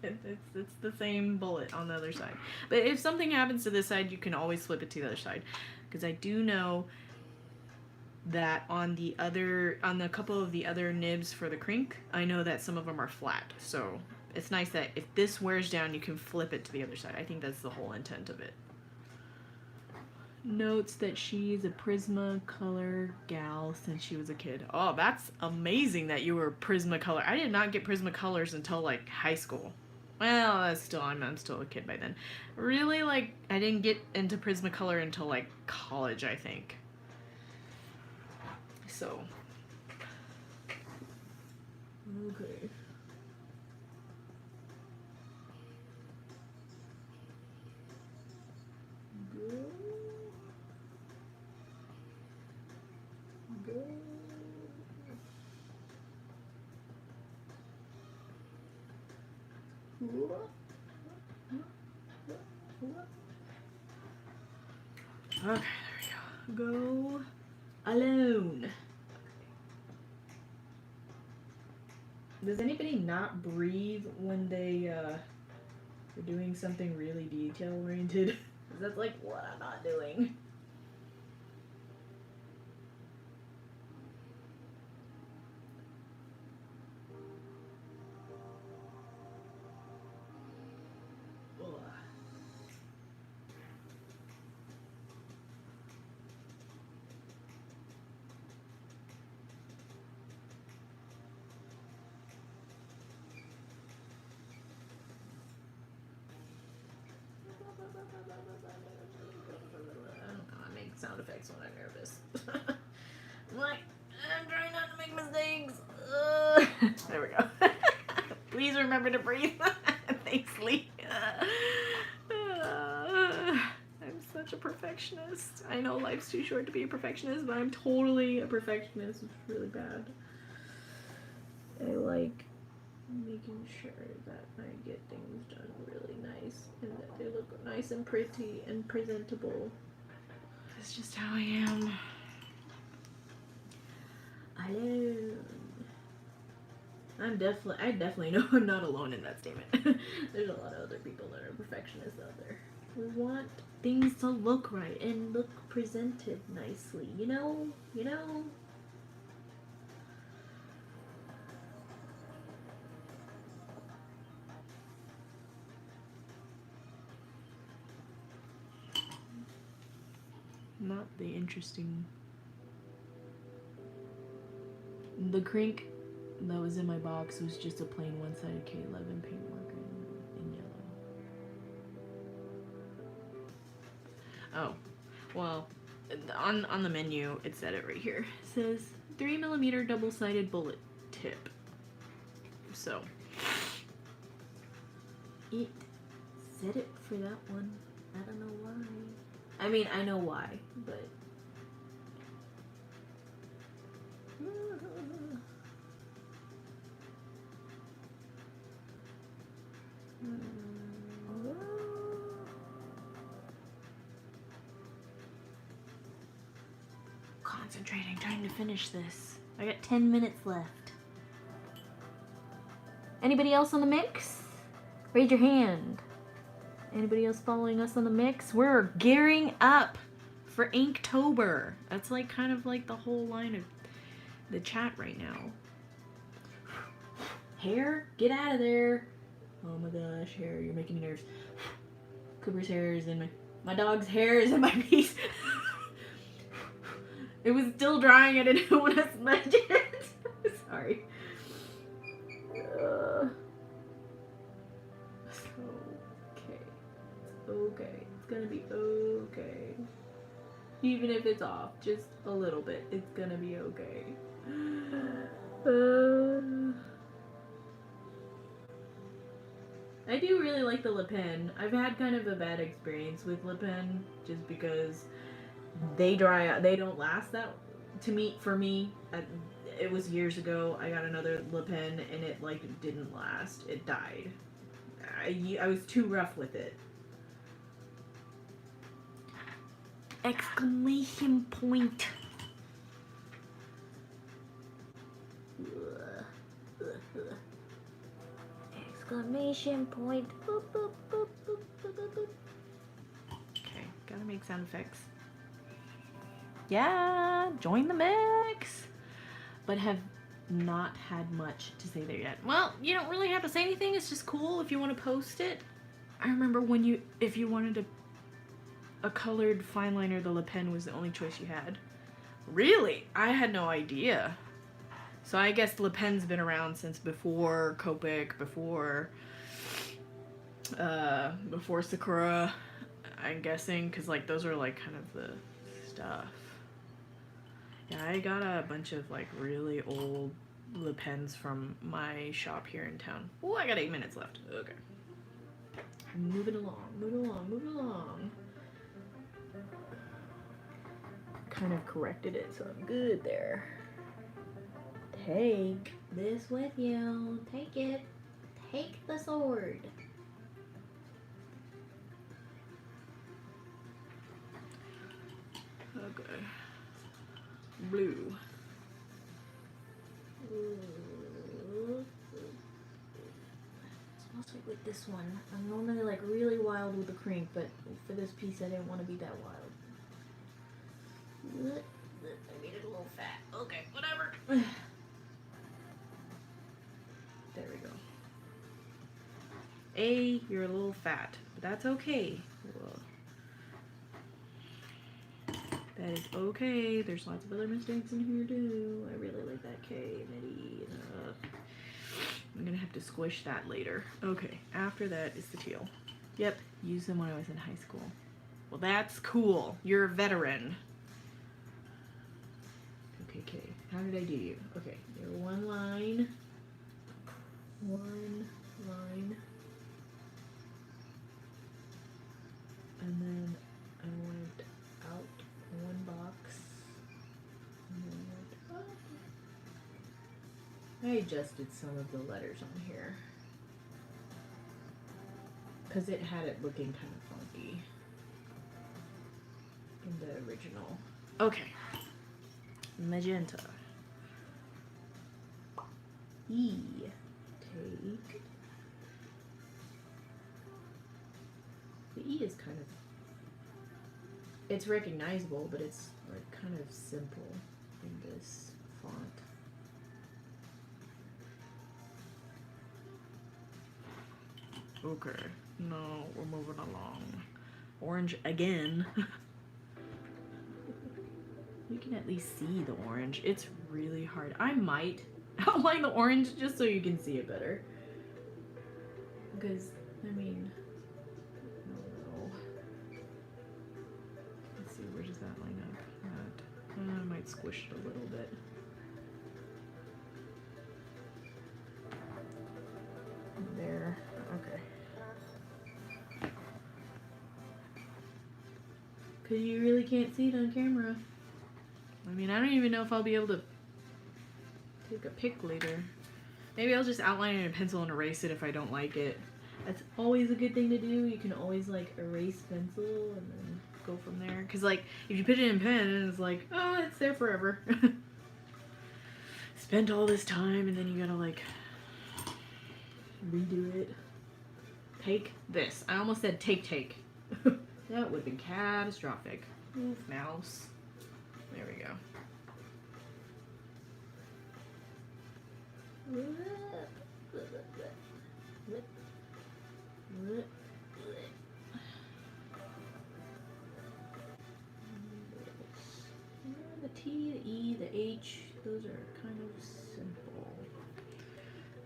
[SPEAKER 1] It's the same bullet on the other side. But if something happens to this side, you can always flip it to the other side. Because I do know that on a couple of the other nibs for the crink, I know that some of them are flat. So it's nice that if this wears down, you can flip it to the other side. I think that's the whole intent of it. Notes that she's a Prismacolor gal since she was a kid. Oh, that's amazing that you were Prismacolor. I did not get Prismacolors until like high school. Well, that's still, I'm still a kid by then. Really, like, I didn't get into Prismacolor until like college, I think. So. Okay. Okay, there we go. Go alone. Does anybody not breathe when they are doing something really detail oriented? That's like what I'm not doing. I make sound effects when I'm nervous. I'm trying not to make mistakes. There we go. Please remember to breathe. Thanks, Lee. I'm such a perfectionist. I know life's too short to be a perfectionist, but I'm totally a perfectionist. It's really bad. I like making sure that I get things done really nice and that they look nice and pretty and presentable. That's just how I am. Alone. I definitely know I'm not alone in that statement. There's a lot of other people that are perfectionists out there. We want things to look right and look presented nicely, you know? Not the interesting. The crink that was in my box was just a plain one-sided K11 paint marker in yellow. Oh, well, on the menu it said it right here. It says 3mm double-sided bullet tip. So it said it for that one. I don't know why. I mean, I know why, but concentrating, trying to finish this. I got 10 minutes left. Anybody else on the mix? Raise your hand. Anybody else following us on the mix? We're gearing up for Inktober. That's like kind of like the whole line of the chat right now. Hair, get out of there. Oh my gosh, hair, you're making me nervous. Cooper's hair is in my dog's hair is in my piece. It was still drying. I didn't want to smudge it. Sorry. Okay. It's okay. It's gonna be okay. Even if it's off, just a little bit, it's gonna be okay. I do really like the Lip Pen. I've had kind of a bad experience with Lip Pen just because they dry out. They don't last that for me. It was years ago. I got another Lip Pen and it like didn't last. It died. I was too rough with it. Exclamation point. Exclamation point. Boop, boop, boop, boop, boop, boop, boop. Okay, gotta make sound effects. Yeah, join the mix. But have not had much to say there yet. Well, you don't really have to say anything. It's just cool if you want to post it. I remember if you wanted a colored fine liner, the Lip Pen was the only choice you had. Really? I had no idea. So I guess Lip Pen's been around since before Copic, before Sakura, I'm guessing, because like those are like kind of the stuff. Yeah, I got a bunch of like really old Lip Pens from my shop here in town. Oh, I got 8 minutes left. Okay. Moving along. Kind of corrected it, so I'm good there. Take this with you. Take it. Take the sword. Okay. Blue. Mostly with this one. I'm normally like really wild with the crink, but for this piece I didn't want to be that wild. I made it a little fat. Okay, whatever. There we go. You're a little fat, but that's okay. That is okay. There's lots of other mistakes in here too. I really like that K and that E. I'm gonna have to squish that later. Okay, after that is the teal. Yep, used them when I was in high school. Well, that's cool. You're a veteran. Okay, K. How did I do you? Okay, you're one line. And then I went out one box. And then went up. I adjusted some of the letters on here because it had it looking kind of funky in the original. Okay. Magenta. E. Take. The E is kind of, it's recognizable, but it's like kind of simple in this font. Okay, no, we're moving along. Orange again. You can at least see the orange. It's really hard. I might outline the orange just so you can see it better. Because, I mean, I don't know. Let's see, where does that line up? I might squish it a little bit. There, okay. Because you really can't see it on camera. I mean, I don't even know if I'll be able to take a pic later. Maybe I'll just outline it in a pencil and erase it if I don't like it. That's always a good thing to do. You can always like erase pencil and then go from there. Because like, if you put it in pen, it's like, oh, it's there forever. Spent all this time and then you gotta like redo it. Take this. I almost said take. That would have been catastrophic. Oof, mouse. There we go. The teal. E, the H, those are kind of simple.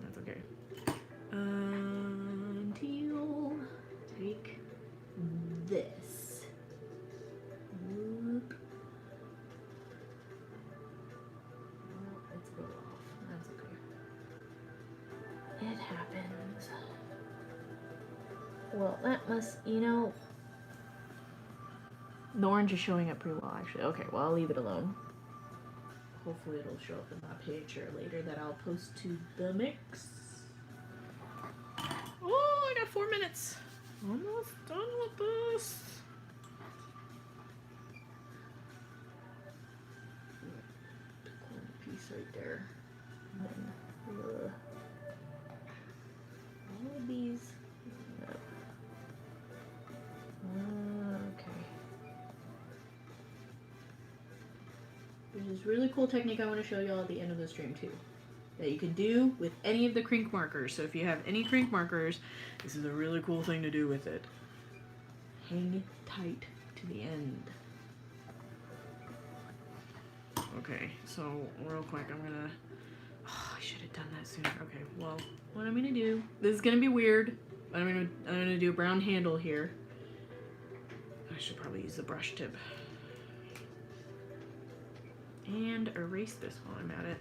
[SPEAKER 1] That's okay. Until take this. Whoop. Well, it's go off. That's okay. It happens. Well, that must, you know, the orange is showing up pretty well, actually. Okay, well, I'll leave it alone. Hopefully it'll show up in that picture later that I'll post to the mix. Oh, I got 4 minutes. Almost done with this. Piece right there. And then, all of these. Okay. There's this really cool technique I want to show you all at the end of the stream too, that you can do with any of the crink markers. So if you have any crink markers, this is a really cool thing to do with it. Hang tight to the end. Okay, so real quick, I'm gonna, oh, I should have done that sooner. Okay, well, what I'm gonna do, this is gonna be weird, but I'm gonna do a brown handle here. I should probably use the brush tip. And erase this while I'm at it.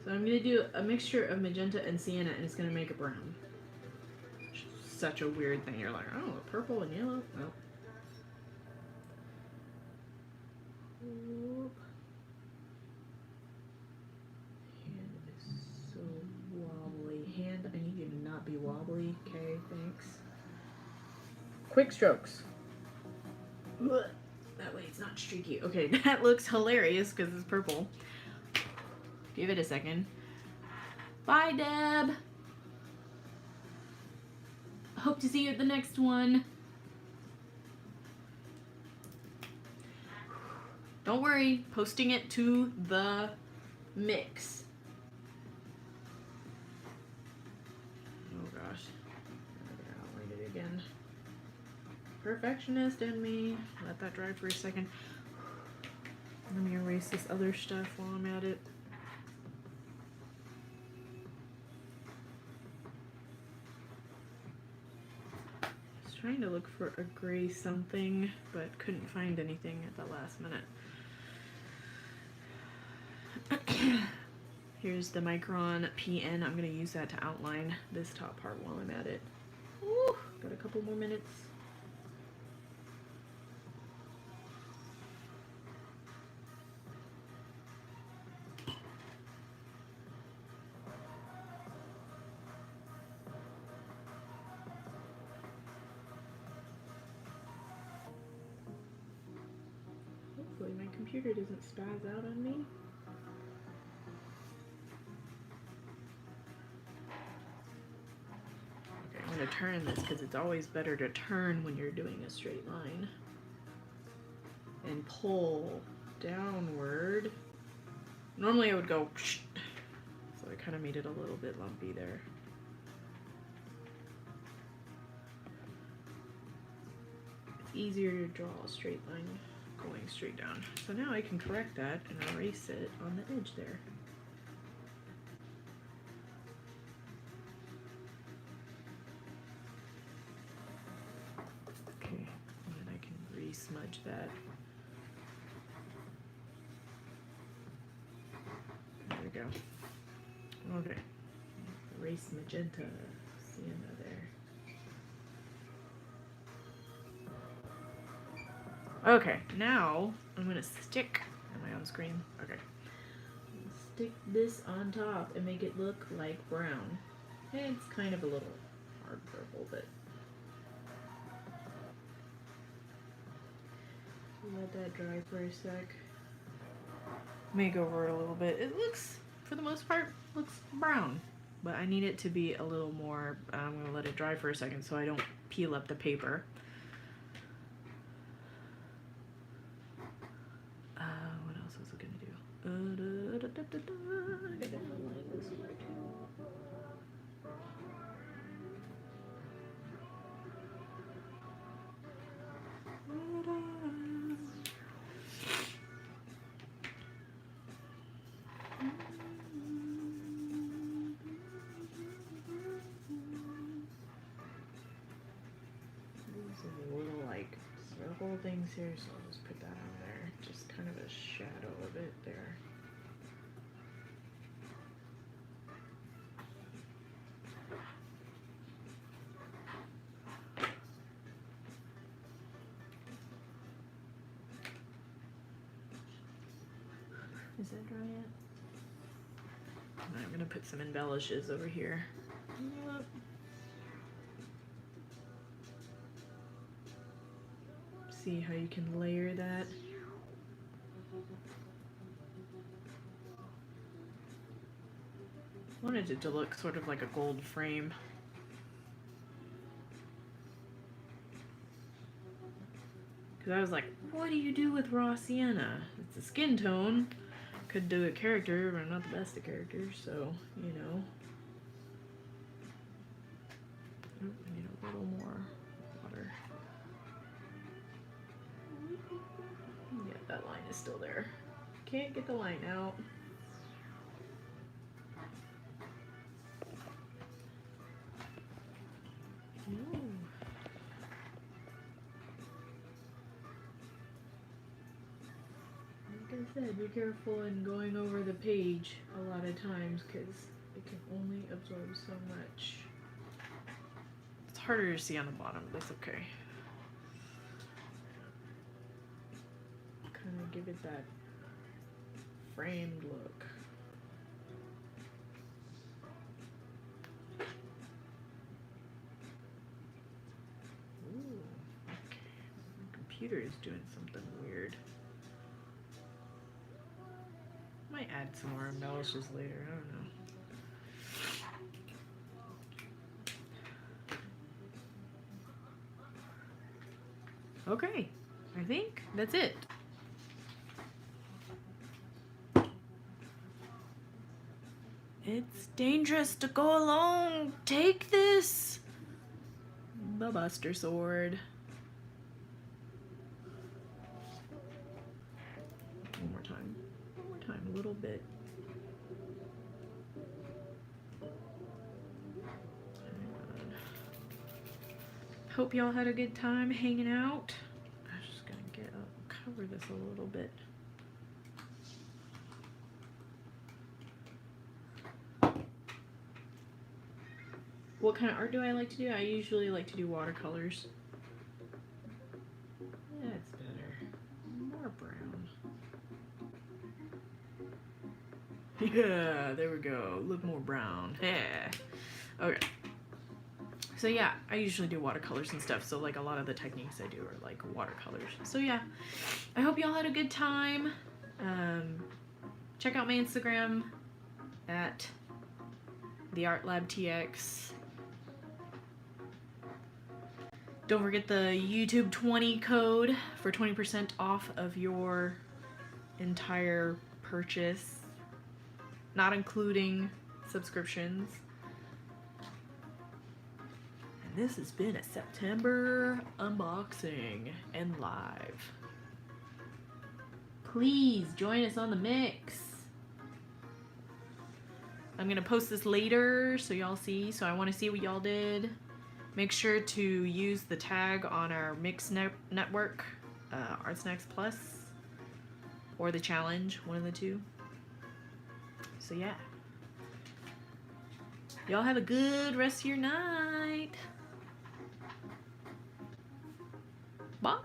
[SPEAKER 1] So I'm gonna do a mixture of magenta and sienna, and it's gonna make a brown. Such a weird thing. You're like, oh, purple and yellow. Nope. Hand is so wobbly. Hand, I need you to not be wobbly. Okay, thanks. Quick strokes. That way it's not streaky. Okay, that looks hilarious because it's purple. Give it a second. Bye, Deb. Hope to see you at the next one. Don't worry, posting it to the mix. Oh gosh, I'll read it again. Perfectionist in me. Let that dry for a second. Let me erase this other stuff while I'm at it. I was trying to look for a gray something, but couldn't find anything at the last minute. Here's the Micron PN. I'm going to use that to outline this top part while I'm at it. Ooh, got a couple more minutes. Hopefully my computer doesn't spaz out on me. I'm going to turn this because it's always better to turn when you're doing a straight line. And pull downward. Normally I would go, so I kind of made it a little bit lumpy there. It's easier to draw a straight line going straight down. So now I can correct that and erase it on the edge there. Smudge that. There we go. Okay. Erase magenta, sienna there. Okay, now I'm gonna stick. Am I on screen? Okay. Stick this on top and make it look like brown. It's kind of a little hard purple, but let that dry for a sec. Make over it a little bit. It looks, for the most part, looks brown. But I need it to be a little more, I'm going to let it dry for a second so I don't peel up the paper. What else was I going to do? I gotta align this here too. several things here, so I'll just put that on there. Just kind of a shadow of it there. Is that dry yet? I'm gonna put some embellishes over here. Yep. See how you can layer that. I wanted it to look sort of like a gold frame. Because I was like, what do you do with raw sienna? It's a skin tone. Could do a character, but I'm not the best at characters, so, you know. Oh, I need a little more water. Yeah, that line is still there. Can't get the line out. Ooh. Like I said, be careful in going over the page a lot of times because it can only absorb so much. It's harder to see on the bottom, but that's okay. Kind of give it that framed look. Ooh, okay. My computer is doing something weird. Might add some more embellishes later, I don't know. Okay, I think that's it. It's dangerous to go alone. Take this. The Buster Sword. One more time. One more time, a little bit. Hope y'all had a good time hanging out. I'm just gonna get up, cover this a little bit. What kind of art do I like to do? I usually like to do watercolors. That's better. More brown. Yeah, there we go. Look more brown. Yeah. Okay. So yeah, I usually do watercolors and stuff. So like a lot of the techniques I do are like watercolors. So yeah, I hope y'all had a good time. Check out my Instagram at theartlabtx. Don't forget the YouTube 20 code for 20% off of your entire purchase, not including subscriptions. And this has been a September unboxing and live. Please join us on the mix. I'm gonna post this later so y'all see, so I wanna see what y'all did. Make sure to use the tag on our Mix network, Artsnacks Plus, or the challenge, one of the two. So yeah. Y'all have a good rest of your night. Bye.